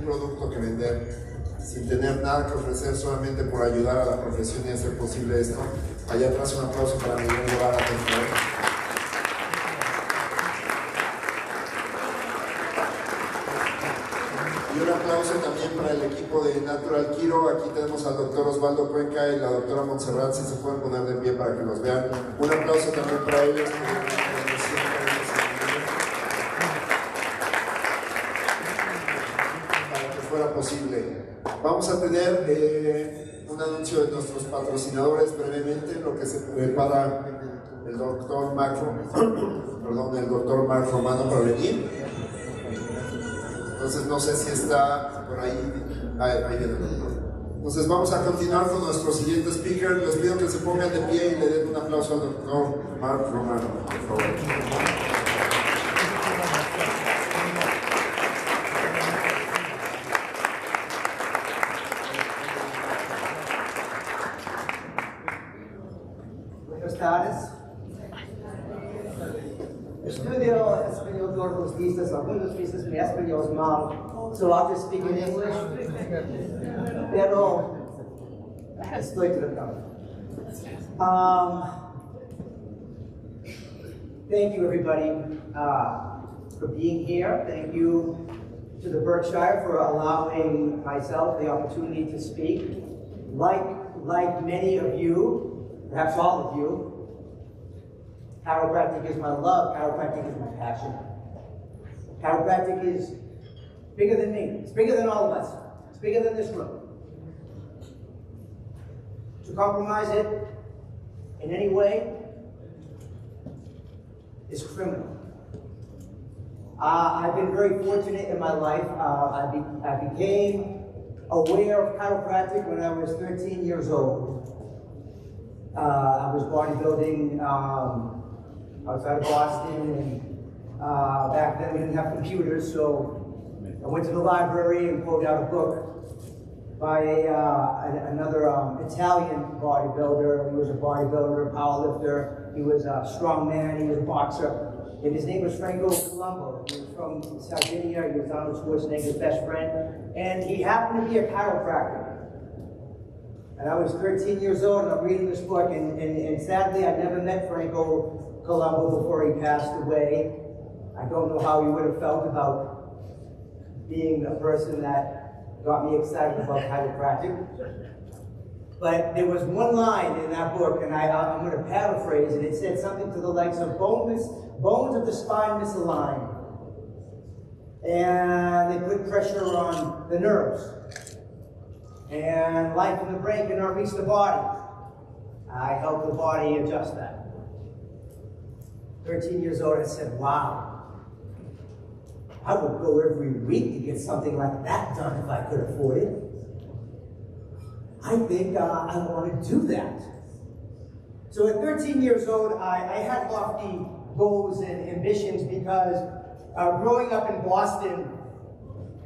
producto que vender, sin tener nada que ofrecer, solamente por ayudar a la profesión y hacer posible esto. Allá atrás un aplauso para Miguel Guevara, por favor. Y un aplauso también para el equipo de Natural Chiro. Aquí tenemos al doctor Osvaldo Cuenca y la doctora Montserrat, si se pueden poner de pie para que los vean. Un aplauso también para ellos. Para que fuera posible. Vamos a tener un anuncio de nuestros patrocinadores brevemente, lo que se prepara el doctor Mark Romano para venir. Entonces no sé si está por ahí. Ahí viene el doctor. Entonces vamos a continuar con nuestro siguiente speaker. Les pido que se pongan de pie y le den un aplauso al doctor Mark Romano, por favor. Estudio español todos los días, algunos días mi español es mal, so I'll just speak in English, pero estoy tratando. Thank you everybody for being here. Thank you to the Berkshire for allowing myself the opportunity to speak. Like many of you, perhaps all of you, chiropractic is my love, chiropractic is my passion. Chiropractic is bigger than me, it's bigger than all of us, it's bigger than this room. To compromise it in any way is criminal. I've been very fortunate in my life. I became aware of chiropractic when I was 13 years old. I was bodybuilding outside of Boston, and back then we didn't have computers, so I went to the library and pulled out a book by another Italian bodybuilder. He was a bodybuilder, powerlifter, he was a strong man, he was a boxer, and his name was Franco Colombo. He was from Sardinia, he was Arnold Schwarzenegger's best friend, and he happened to be a chiropractor. And I was 13 years old, and I'm reading this book, and sadly I never met Franco Colombo before he passed away. I don't know how he would have felt about being a person that got me excited about chiropractic. But there was one line in that book, and I'm going to paraphrase it. It said something to the likes of bones of the spine misaligned. And they put pressure on the nerves. And life in the brain cannot reach the body. I help the body adjust that. 13 years old, I said, wow, I would go every week to get something like that done if I could afford it. I think I want to do that. So at 13 years old, I had lofty goals and ambitions because growing up in Boston,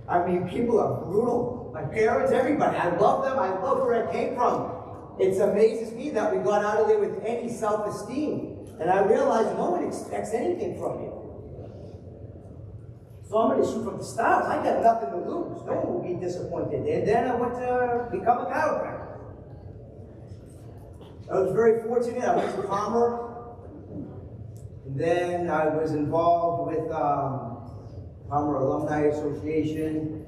I mean, people are brutal. My parents, everybody, I love them, I love where I came from. It amazes me that we got out of there with any self-esteem. And I realized no one expects anything from you. So I'm going to shoot from the stars. I got nothing to lose. No one will be disappointed. And then I went to become a chiropractor. I was very fortunate. I went to Palmer. And then I was involved with Palmer Alumni Association.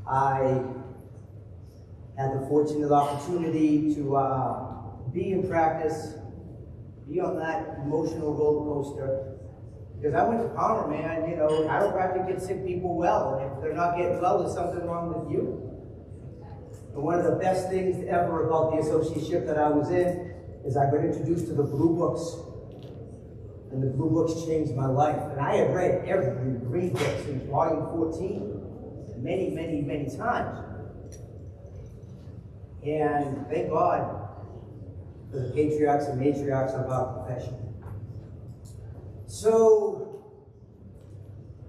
I had the fortunate opportunity to be in practice, be on that emotional roller coaster. Because I went to Palmer, man, you know, chiropractic gets sick people well, and if they're not getting well, there's something wrong with you. And one of the best things ever about the associateship that I was in is I got introduced to the Blue Books. And the Blue Books changed my life. And I had read every Green Book since volume 14, many, many, many times. And thank God for the patriarchs and matriarchs of our profession. So,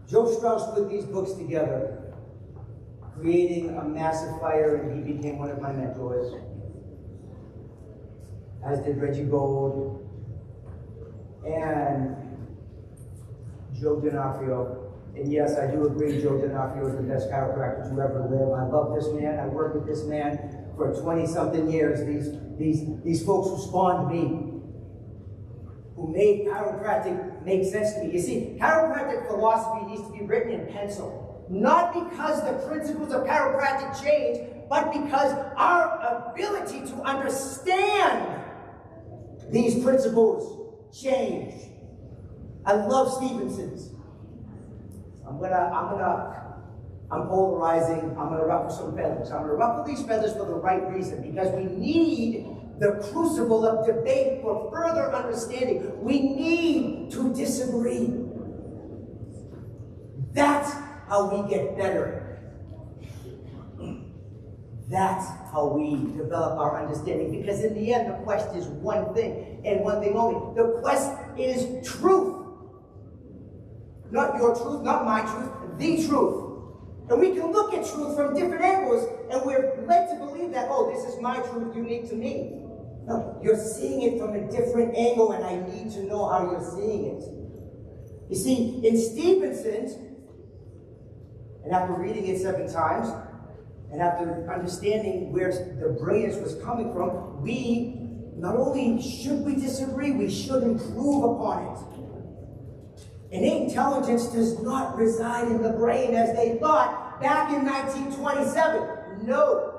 Joe Strauss put these books together, creating a massive fire, and he became one of my mentors, as did Reggie Gold and Joe D'Onofrio. And yes, I do agree, Joe D'Onofrio is the best chiropractor to ever live. I love this man. I worked with this man for 20-something years. These folks who spawned me, who made chiropractic make sense to me. You see, chiropractic philosophy needs to be written in pencil. Not because the principles of chiropractic change, but because our ability to understand these principles change. I love Stevenson's. I'm polarizing. I'm gonna ruffle some feathers. I'm gonna ruffle these feathers for the right reason, because we need the crucible of debate for further understanding. We need to disagree. That's how we get better. That's how we develop our understanding, because in the end, the quest is one thing, and one thing only. The quest is truth. Not your truth, not my truth, the truth. And we can look at truth from different angles, and we're led to believe that, oh, this is my truth unique to me. No, you're seeing it from a different angle, and I need to know how you're seeing it. You see, in Stevenson's, and after reading it 7 times, and after understanding where the brilliance was coming from, we not only should we disagree, we should improve upon it. Innate intelligence does not reside in the brain as they thought back in 1927. No.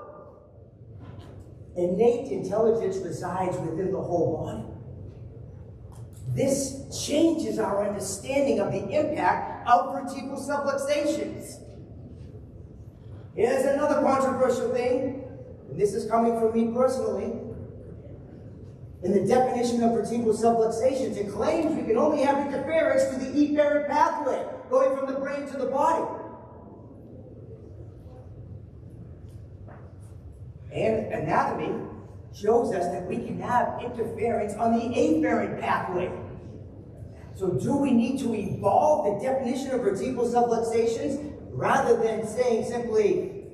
Innate intelligence resides within the whole body. This changes our understanding of the impact of vertebral subluxations. Here's another controversial thing, and this is coming from me personally. In the definition of vertebral subluxations, it claims we can only have interference to the efferent pathway, going from the brain to the body. And anatomy shows us that we can have interference on the afferent pathway. So do we need to evolve the definition of vertebral subluxations rather than saying simply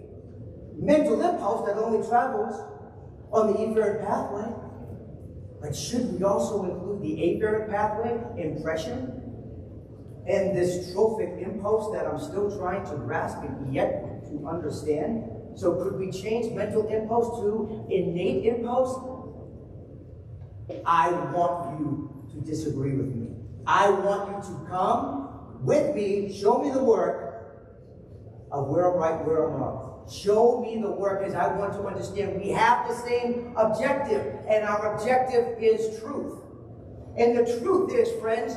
mental impulse that only travels on the efferent pathway? But should we also include the afferent pathway, impression, and this trophic impulse that I'm still trying to grasp and yet to understand? So could we change mental impulse to innate impulse? I want you to disagree with me. I want you to come with me, show me the work of where I'm right, where I'm wrong. Show me the work, as I want to understand. We have the same objective, and our objective is truth. And the truth is, friends,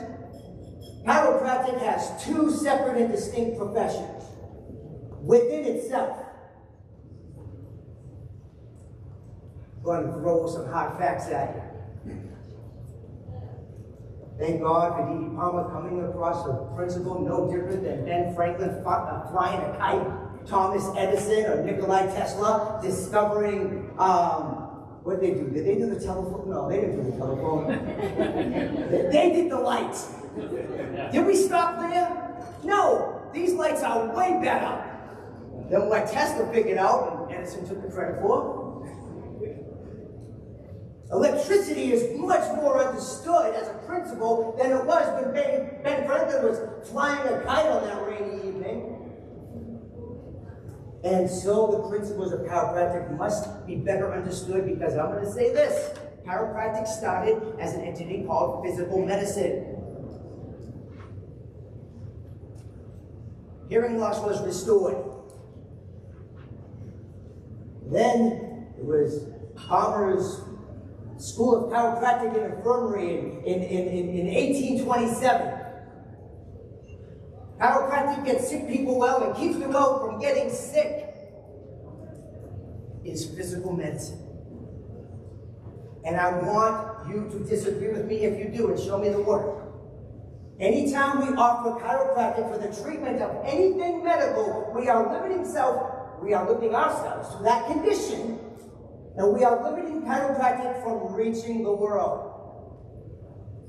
chiropractic has 2 separate and distinct professions within itself. I'm going to throw some hard facts at you. Thank God for D.D. Palmer coming across a principle no different than Ben Franklin flying a kite, Thomas Edison or Nikola Tesla discovering, what did they do? Did they do the telephone? No, they didn't do the telephone. They did the lights. Did we stop there? No, these lights are way better than what Tesla figured out and Edison took the credit for. Electricity is much more understood as a principle than it was when Ben Franklin was flying a kite on that rainy evening. And so the principles of chiropractic must be better understood, because I'm going to say this. Chiropractic started as an entity called physical medicine. Hearing loss was restored. Then it was Palmer's School of Chiropractic and Infirmary in 1827. Chiropractic gets sick people well and keeps them well from getting sick. Is physical medicine. And I want you to disagree with me if you do, and show me the work. Anytime we offer chiropractic for the treatment of anything medical, we are limiting ourselves to that condition, and we are limiting chiropractic from reaching the world.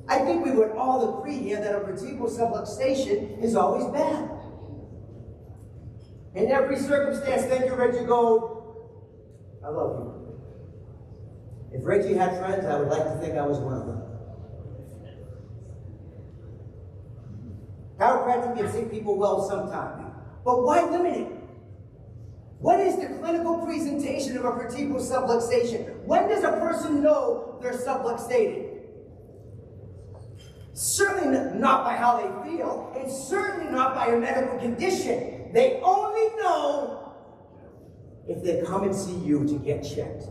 I think we would all agree here that a vertebral subluxation is always bad. In every circumstance, thank you, Reggie Gold. I love you. If Reggie had friends, I would like to think I was one of them. Chiropractic chiropractic can sick people well sometimes. But why limit it? What is the clinical presentation of a vertebral subluxation? When does a person know they're subluxated? Certainly not by how they feel, and certainly not by a medical condition. They only know if they come and see you to get checked.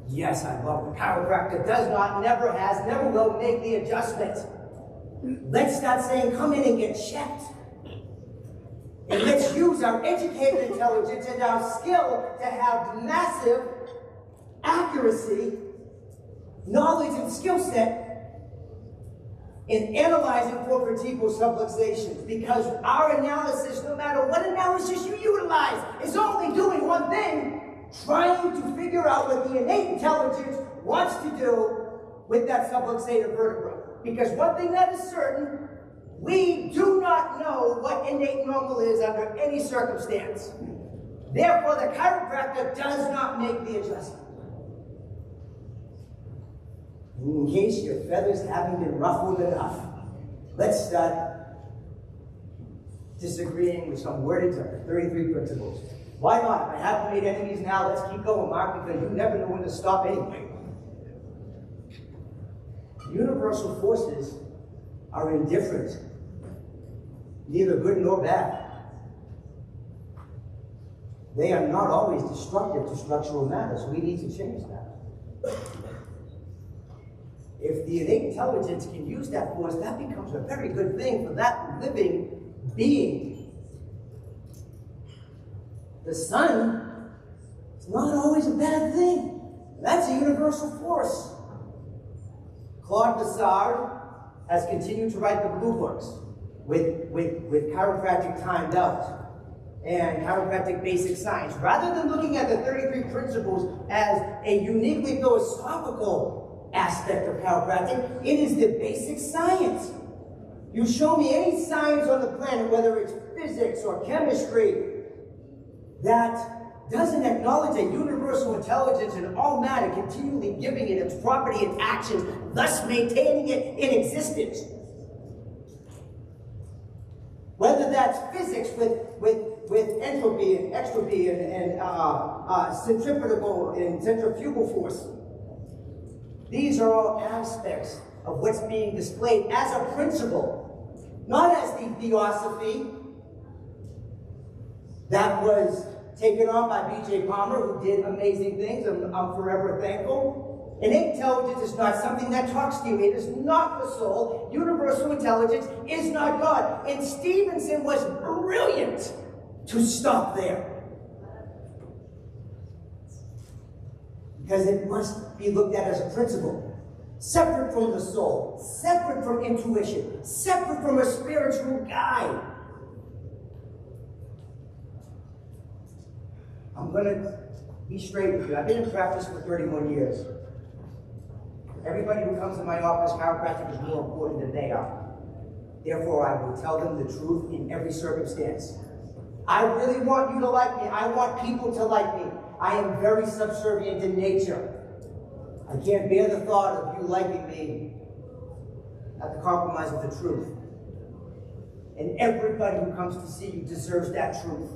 Yes, I love the chiropractor does not, never has, never will make the adjustment. Let's start saying, come in and get checked. And let's use our educated intelligence and our skill to have massive accuracy, knowledge, and skill set in analyzing for vertebral subluxations. Because our analysis, no matter what analysis you utilize, is only doing one thing, trying to figure out what the innate intelligence wants to do with that subluxated vertebra. Because one thing that is certain, we do not know what innate normal is under any circumstance. Therefore, the chiropractor does not make the adjustment. In case your feathers haven't been ruffled enough, let's start disagreeing with some wordings of the 33 principles. Why not? If I haven't made enemies now, let's keep going, Mark, because you never know when to stop anyway. Universal forces are indifferent, neither good nor bad. They are not always destructive to structural matters. We need to change that. If the innate intelligence can use that force, that becomes a very good thing for that living being. The sun is not always a bad thing. That's a universal force. Claude Bessard has continued to write the blue books with chiropractic timed out and chiropractic basic science. Rather than looking at the 33 principles as a uniquely philosophical aspect of chiropractic, it is the basic science. You show me any science on the planet, whether it's physics or chemistry, that doesn't acknowledge a universal intelligence in all matter, continually giving it its property, its actions, thus maintaining it in existence. Whether that's physics with entropy and extropy and centrifugal and centrifugal force. These are all aspects of what's being displayed as a principle, not as the theosophy that was taken on by B.J. Palmer, who did amazing things, and I'm forever thankful. Innate intelligence is not something that talks to you. It is not the soul. Universal intelligence is not God. And Stevenson was brilliant to stop there. Because it must be looked at as a principle, separate from the soul, separate from intuition, separate from a spiritual guide. I'm going to be straight with you. I've been in practice for 31 years. Everybody who comes to my office, chiropractic is more important than they are. Therefore, I will tell them the truth in every circumstance. I really want you to like me. I want people to like me. I am very subservient in nature. I can't bear the thought of you liking me at the compromise of the truth. And everybody who comes to see you deserves that truth.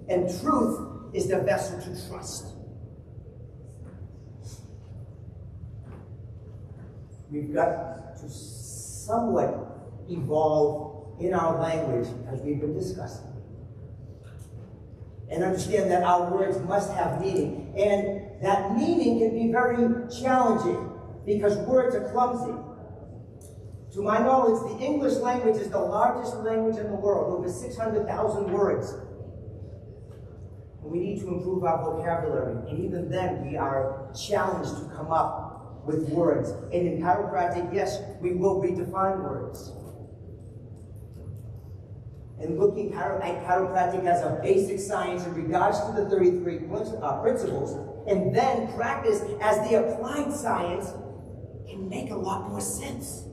And truth is the vessel to trust. We've got to somewhat evolve in our language, as we've been discussing, and understand that our words must have meaning. And that meaning can be very challenging because words are clumsy. To my knowledge, the English language is the largest language in the world, over 600,000 words. And we need to improve our vocabulary. And even then, we are challenged to come up with words. And in chiropractic, yes, we will redefine words. And looking at chiropractic as a basic science in regards to the 33 principles, and then practice as the applied science, can make a lot more sense.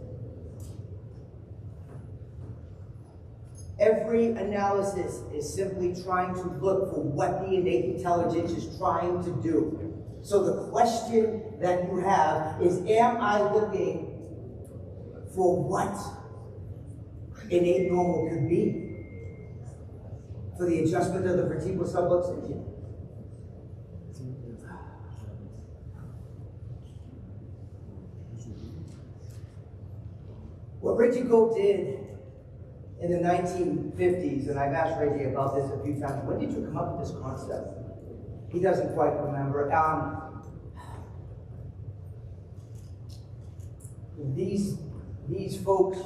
Every analysis is simply trying to look for what the innate intelligence is trying to do. So the question that you have is, am I looking for what innate normal could be for the adjustment of the vertebral subluxation. What Reggie Gold did in the 1950s, and I've asked Reggie about this a few times, when did you come up with this concept? He doesn't quite remember. These folks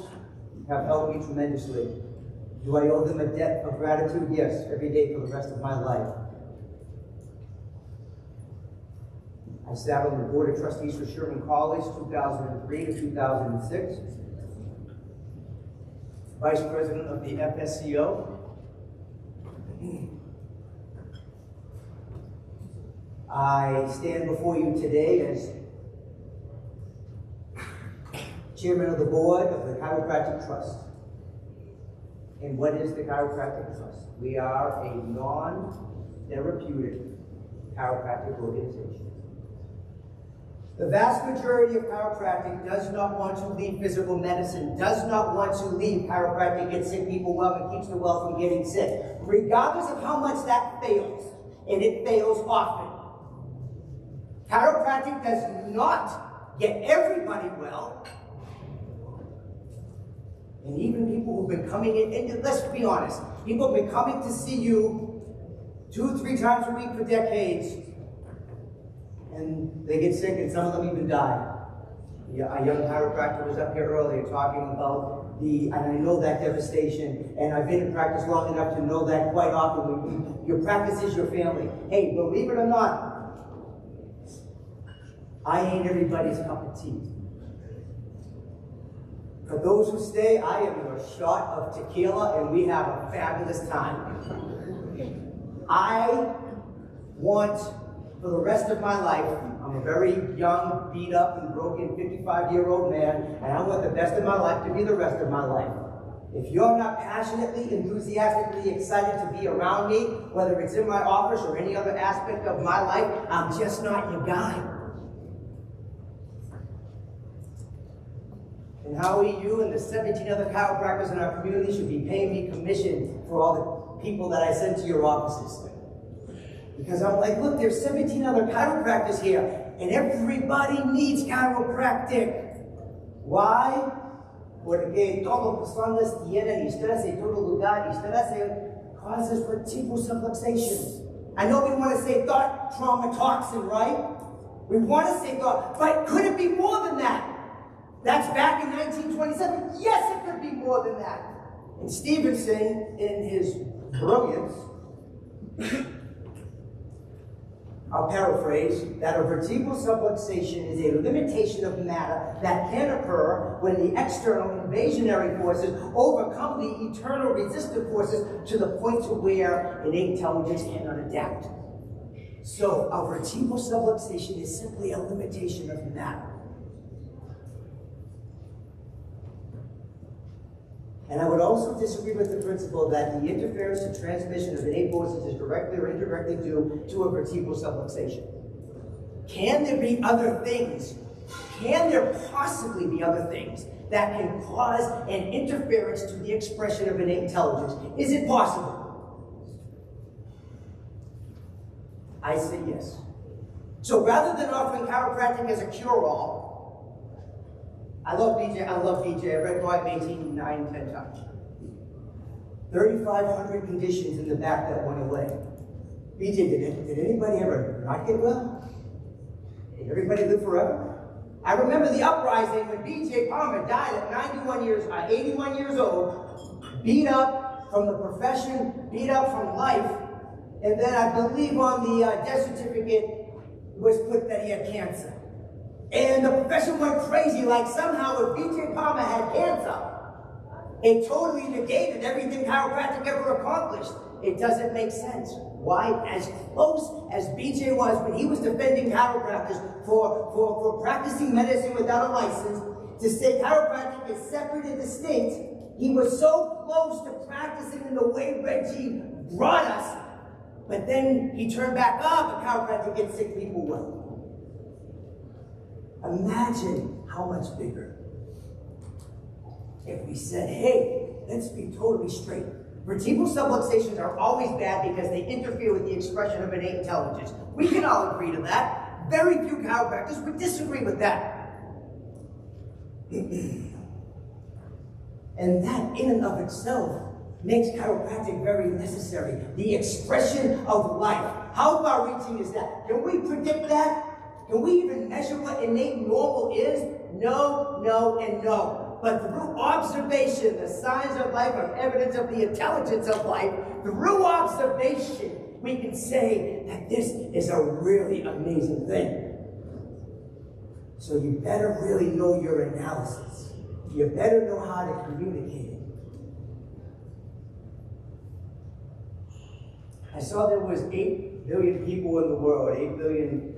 have helped me tremendously. Do I owe them a debt of gratitude? Yes, every day for the rest of my life. I sat on the board of trustees for Sherman College, 2003 to 2006. Vice president of the FSCO. I stand before you today as chairman of the board of the Chiropractic Trust. And what is the Chiropractic Trust? We are a non-therapeutic chiropractic organization. The vast majority of chiropractic does not want to leave physical medicine, does not want to leave chiropractic, get sick people well, and keeps the well from getting sick. Regardless of how much that fails, and it fails often. Chiropractic does not get everybody well. And even people who've been coming in, and let's be honest, people have been coming to see you 2 or 3 times a week for decades, and they get sick, and some of them even die. A young chiropractor was up here earlier talking about and I know that devastation, and I've been in practice long enough to know that quite often. Your practice is your family. Hey, believe it or not, I ain't everybody's cup of tea. For those who stay, I am your shot of tequila, and we have a fabulous time. I want, for the rest of my life, I'm a very young, beat up, and broken 55-year-old man, and I want the best of my life to be the rest of my life. If you're not passionately, enthusiastically excited to be around me, whether it's in my office or any other aspect of my life, I'm just not your guy. And Howie, you and the 17 other chiropractors in our community should be paying me commission for all the people that I send to your offices. Because I'm like, look, there's 17 other chiropractors here, and everybody needs chiropractic. Why? Porque todo personas tienen estrés en todo lugar. Estrés causes vertebral subluxation. I know we want to say thought, trauma, toxin, right? We want to say thought, but could it be more than that? That's back in 1927. Yes, it could be more than that. And Stevenson, in his brilliance, I'll paraphrase, that a vertebral subluxation is a limitation of matter that can occur when the external invasionary forces overcome the eternal resistive forces to the point to where innate intelligence cannot adapt. So a vertebral subluxation is simply a limitation of matter. And I would also disagree with the principle that the interference and transmission of innate forces is directly or indirectly due to a vertebral subluxation. Can there be other things? Can there possibly be other things that can cause an interference to the expression of innate intelligence? Is it possible? I say yes. So rather than offering chiropractic as a cure-all, I love BJ. I read Drive 18 9, 10 times. 3,500 conditions in the back that went away. BJ, did anybody ever not get well? Did everybody live forever? I remember the uprising when BJ Palmer died at 81 years old, beat up from the profession, beat up from life, and then I believe on the death certificate was put that he had cancer. And the profession went crazy, like somehow if B.J. Palmer had cancer, it totally negated everything chiropractic ever accomplished. It doesn't make sense. Why? As close as B.J. was when he was defending chiropractors for practicing medicine without a license, to say chiropractic is separate and distinct, he was so close to practicing in the way Reggie brought us, but then he turned back up and chiropractic gets sick people well. Imagine how much bigger if we said, hey, let's be totally straight. Vertebral subluxations are always bad because they interfere with the expression of innate intelligence. We can all agree to that. Very few chiropractors would disagree with that. And that in and of itself makes chiropractic very necessary. The expression of life. How far-reaching is that? Can we predict that? Can we even measure what innate normal is? No, no, and no. But through observation, the signs of life are evidence of the intelligence of life. Through observation, we can say that this is a really amazing thing. So you better really know your analysis. You better know how to communicate it. I saw there was 8 billion people in the world, 8 billion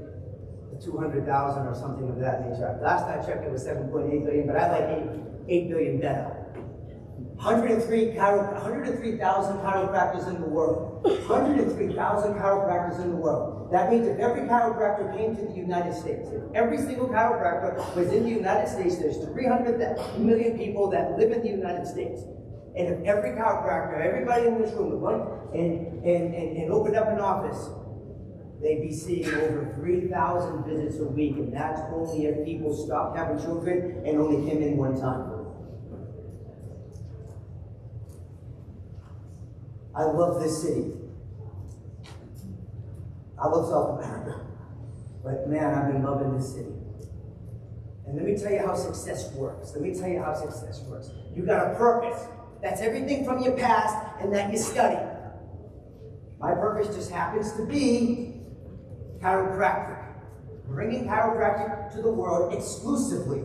200,000 or something of that nature. Last I checked it was 7.8 billion, but I like 8 billion better. 103,000 chiropractors in the world. 103,000 chiropractors in the world. That means if every chiropractor came to the United States, if every single chiropractor was in the United States, there's 300 million people that live in the United States. And if every chiropractor, everybody in this room went and opened up an office, they'd be seeing over 3,000 visits a week, and that's only if people stopped having children and only came in one time. I love this city. I love South America. But man, I've been loving this city. And let me tell you how success works. Let me tell you how success works. You got a purpose. That's everything from your past and that you study. My purpose just happens to be chiropractic. Bringing chiropractic to the world exclusively.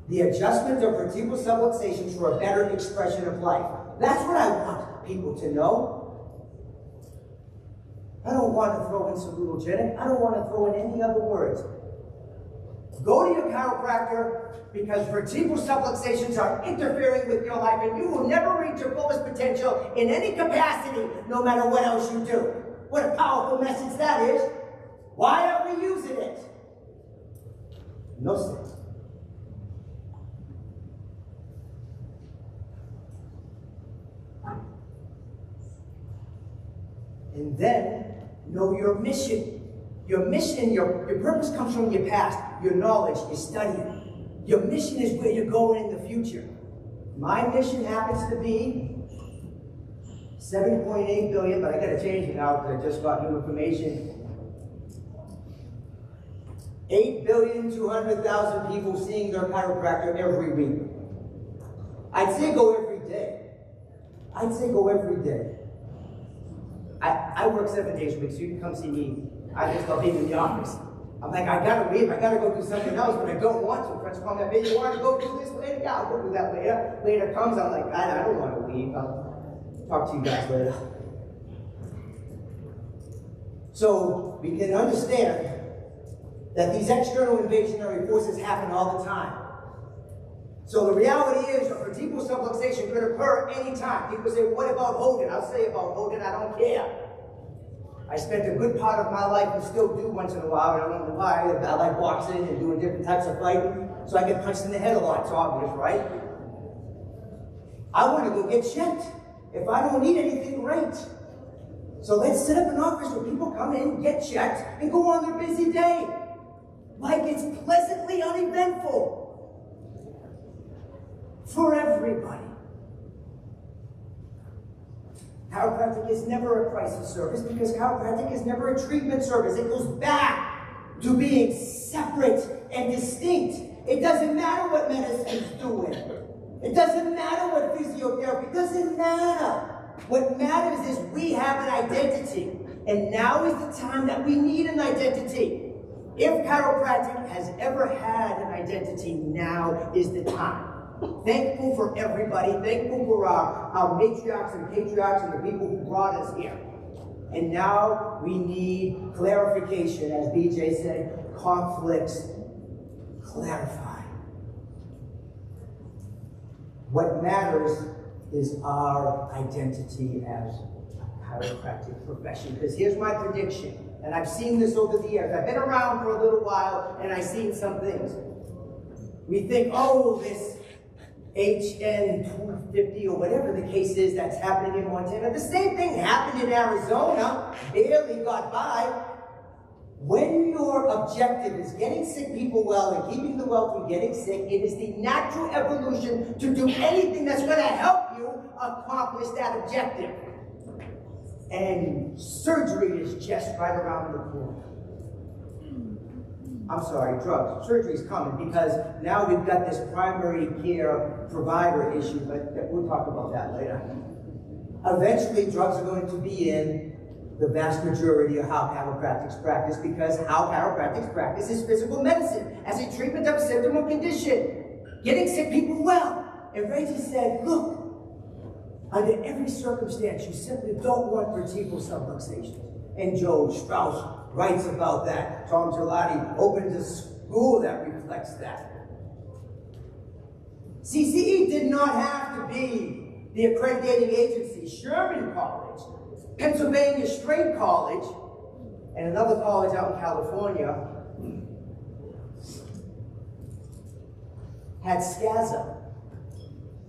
The adjustment of vertebral subluxations for a better expression of life. That's what I want people to know. I don't want to throw in salutogenic. I don't want to throw in any other words. Go to your chiropractor because vertebral subluxations are interfering with your life and you will never reach your fullest potential in any capacity, no matter what else you do. What a powerful message that is. Why are we using it? No sense. And then know your mission. Your mission, your purpose comes from your past, your knowledge, your studying. Your mission is where you're going in the future. My mission happens to be 7.8 billion, but I got to change it now because I just got new information. 8,200,000 people seeing their chiropractor every week. I'd say go every day. I'd say go every day. I work 7 days a week, so you can come see me. I just love being in the office. I'm like, I gotta leave, I gotta go do something else, but I don't want to. Friends call me up, hey, you want to go do this later? Yeah, I'll go do that later. Later comes, I'm like, I don't want to leave. I'll talk to you guys later. So we can understand that these external invasionary forces happen all the time. So the reality is a vertebral subluxation could occur anytime. People say, what about Hogan? I'll say about Hogan, I don't care. I spent a good part of my life and still do once in a while, and I don't know why. I like boxing and doing different types of fighting, so I get punched in the head a lot. It's obvious, right? I want to go get checked. If I don't need anything, great. So let's set up an office where people come in, get checked, and go on their busy day. Like it's pleasantly uneventful. For everybody. Chiropractic is never a crisis service because chiropractic is never a treatment service. It goes back to being separate and distinct. It doesn't matter what medicine's doing. It doesn't matter what physiotherapy, it doesn't matter. What matters is we have an identity. And now is the time that we need an identity. If chiropractic has ever had an identity, now is the time. Thankful for everybody, thankful for our matriarchs and patriarchs and the people who brought us here. And now we need clarification, as BJ said, conflicts clarified. What matters is our identity as a chiropractic profession. Because here's my prediction, and I've seen this over the years. I've been around for a little while, and I've seen some things. We think, oh, this HN 250 or whatever the case is that's happening in Montana. The same thing happened in Arizona, barely got by. When your objective is getting sick people well and keeping the well from getting sick, it is the natural evolution to do anything that's going to help you accomplish that objective. And surgery is just right around the corner. I'm sorry, drugs. Surgery's coming because now we've got this primary care provider issue, but we'll talk about that later. Eventually, drugs are going to be in the vast majority of how chiropractics practice, because how chiropractics practice is physical medicine as a treatment of symptom or condition, getting sick people well. And Reggie said, look, under every circumstance, you simply don't want vertebral subluxation. And Joe Strauss writes about that. Tom Gelati opens a school that reflects that. CCE did not have to be the accrediting agency. Sherman College, Pennsylvania Straight College, and another college out in California had SCASA,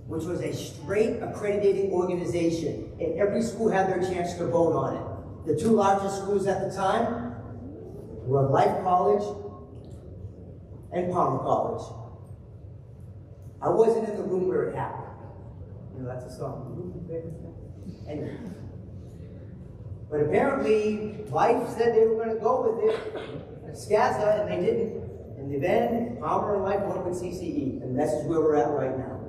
which was a straight accrediting organization, and every school had their chance to vote on it. The two largest schools at the time were Life College and Palmer College. I wasn't in the room where it happened. You know, that's a song. Anyway. But apparently, Life said they were going to go with it, SCASA, and they didn't. In the end, Palmer and Life went with CCE, and this is where we're at right now.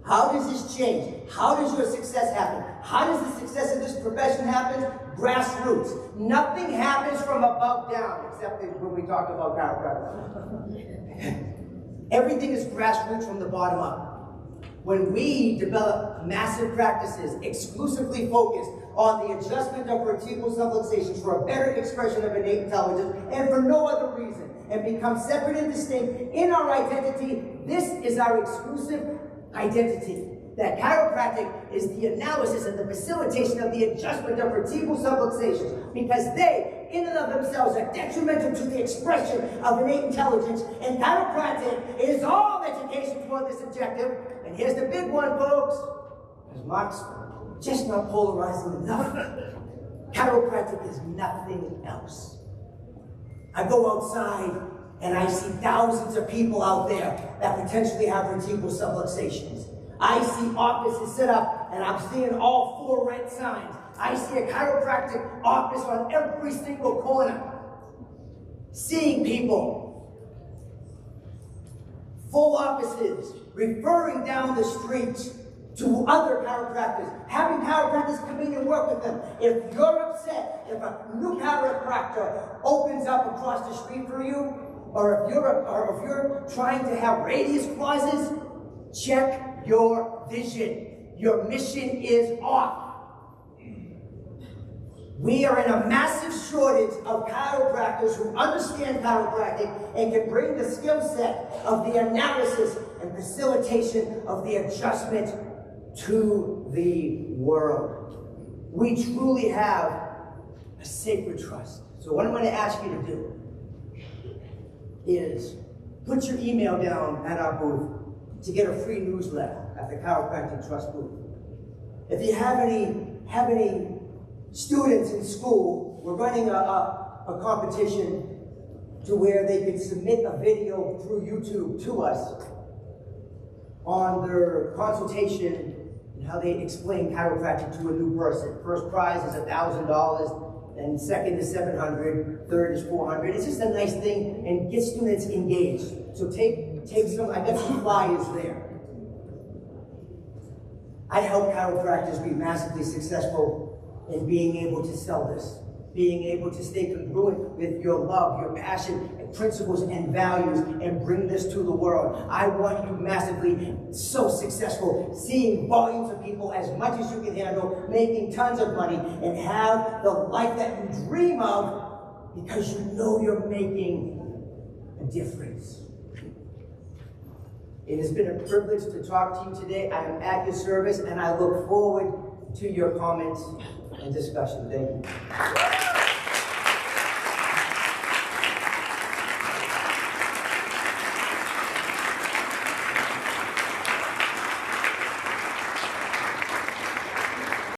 How does this change? How does your success happen? How does the success of this profession happen? Grassroots. Nothing happens from above down, except when we talk about chiropractic. Everything is grassroots from the bottom up. When we develop massive practices exclusively focused on the adjustment of vertebral subluxations for a better expression of innate intelligence and for no other reason, and become separate and distinct in our identity, this is our exclusive identity. That chiropractic is the analysis and the facilitation of the adjustment of vertebral subluxations, because they, in and of themselves, are detrimental to the expression of innate intelligence, and chiropractic is all education toward this objective. And here's the big one, folks, because Mark's just not polarizing enough. Chiropractic is nothing else. I go outside and I see thousands of people out there that potentially have vertebral subluxations. I see offices set up and I'm seeing all 4 red signs. I see a chiropractic office on every single corner. Seeing people, full offices, referring down the street to other chiropractors, having chiropractors come in and work with them. If you're upset, if a new chiropractor opens up across the street for you, or if you're trying to have radius clauses, check your vision. Your mission is off. We are in a massive shortage of chiropractors who understand chiropractic and can bring the skill set of the analysis and facilitation of the adjustment to the world. We truly have a sacred trust. So what I'm going to ask you to do is put your email down at our booth to get a free newsletter at the Chiropractic Trust booth. If you have any students in school, we're running a competition to where they can submit a video through YouTube to us on their consultation and how they explain chiropractic to a new person. First prize is $1,000, and second is $700, third is $400. It's just a nice thing and get students engaged. So take some, I got some flyers there. I help chiropractors be massively successful in being able to sell this, being able to stay congruent with your love, your passion, and principles and values, and bring this to the world. I want you massively so successful, seeing volumes of people as much as you can handle, making tons of money, and have the life that you dream of because you know you're making a difference. It has been a privilege to talk to you today. I am at your service, and I look forward to your comments and discussion. Thank you.